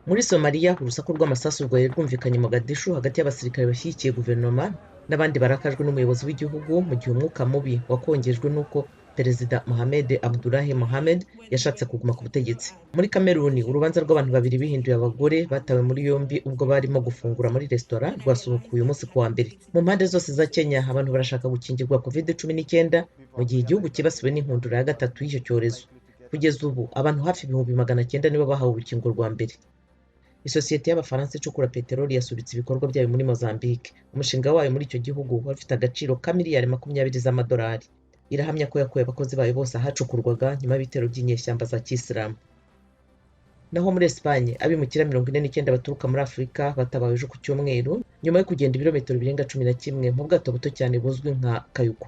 Muri Somalia urusaku rw'amasasu rwari rwumvikanye Mogadishu hagati y'abasirikare bashyigikiye guverinoma n'abandi barakajwe n'umuyobozi w'igihugu mu gihe umwuka mubi wakongejwe n'uko Perezida Mohamed Abdullahi Mohamed yashatse kuguma ku butegetsi. Muri Kameruni urubanza rw'abantu babiri bihinduye abagore batawe muri yombi ubwo barimo gufungura muri resitora rwasubukuwe uyu munsi kuwa mbere. Mu mpande zose za Kenya abantu barashaka gukingirwa COVID-19 mu gihe igihugu kibasiwe n'inkundura ya gatatu y'icyo cyorezo. Kugeza ubu abantu hafi ibihumbi 900 nibo bahawe urukingo rwa mbere. Isosiyete y'Abafaransa icukura peteroli yasubitse ibikorwa byayo muri Mozambique. Umushinga wayo muri icyo gihugu wari ufite agaciro ka miliyari 20 z'amadolari. Irahamya ko yakuye abakozi bayo bose ahacukurwaga nyuma y'ibitero by'inyeshyamba za Kisilamu. Naho muri Espagne abimukira 49 baturuka muri Afurika batabawe ejo ku cyumweru nyuma yo kugenda ibirometero birenga 11 mu bwato buto cyane buzwi nka kayuko.